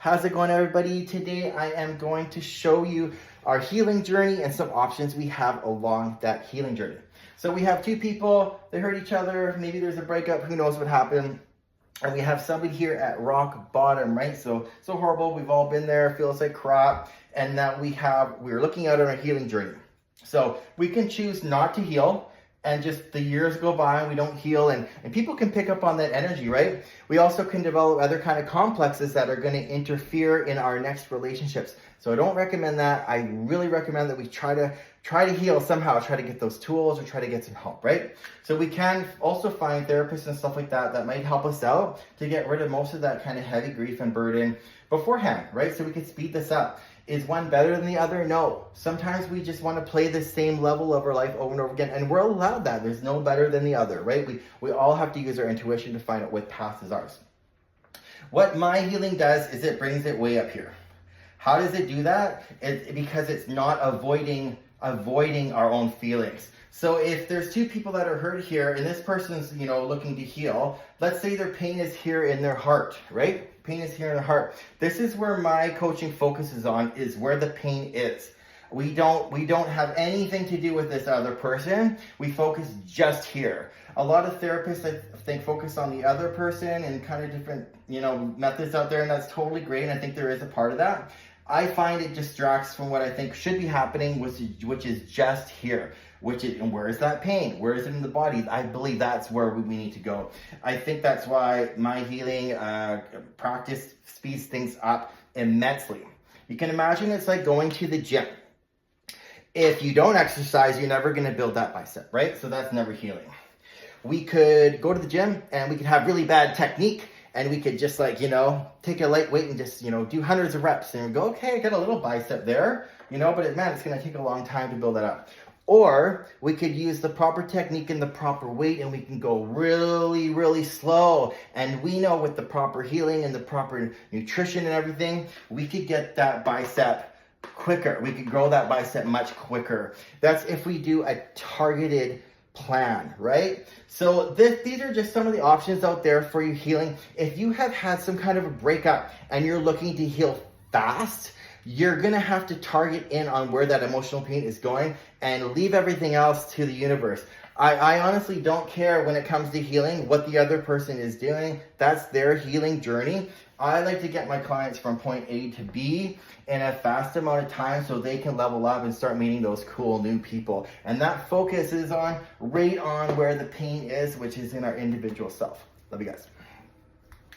How's it going, everybody? Today I am going to show you our healing journey and some options we have along that healing journey. So we have two people, they hurt each other, maybe there's a breakup, who knows what happened. And we have somebody here at rock bottom, right? So horrible, we've all been there, feels like crap. And now we're looking at our healing journey. So we can choose not to heal, and just the years go by and we don't heal, and people can pick up on that energy, right? We also can develop other kind of complexes that are going to interfere in our next relationships. So I don't recommend that. I really recommend that we try to heal somehow, try to get those tools or try to get some help, right? So we can also find therapists and stuff like that that might help us out to get rid of most of that kind of heavy grief and burden beforehand, right? So we can speed this up. Is one better than the other? No. Sometimes we just want to play the same level of our life over and over again, and we're allowed that. There's no better than the other, right? We all have to use our intuition to find out what path is ours. What my healing does is it brings it way up here. How does it do that? Because it's not avoiding our own feelings. So if there's two people that are hurt here and this person's, looking to heal, let's say their pain is here in their heart, right? Pain is here in the heart. This is where my coaching focuses on, is where the pain is. We don't have anything to do with this other person. We focus just here. A lot of therapists, I think, focus on the other person and kind of different, methods out there, and that's totally great. And I think there is a part of that. I find it distracts from what I think should be happening, which is just here. And where is that pain? Where is it in the body? I believe that's where we need to go. I think that's why my healing practice speeds things up immensely. You can imagine it's like going to the gym. If you don't exercise, you're never going to build that bicep, right? So that's never healing. We could go to the gym and we could have really bad technique, and we could just take a light weight and just, do hundreds of reps and go, okay, I got a little bicep there, but it's going to take a long time to build that up. Or we could use the proper technique and the proper weight, and we can go really, really slow. And we know with the proper healing and the proper nutrition and everything, we could get that bicep quicker. We could grow that bicep much quicker. That's if we do a targeted plan, right? So these are just some of the options out there for you healing. If you have had some kind of a breakup and you're looking to heal fast, you're going to have to target in on where that emotional pain is going and leave everything else to the universe. I honestly don't care when it comes to healing what the other person is doing. That's their healing journey. I like to get my clients from point A to B in a fast amount of time so they can level up and start meeting those cool new people. And that focus is right on where the pain is, which is in our individual self. Love you guys.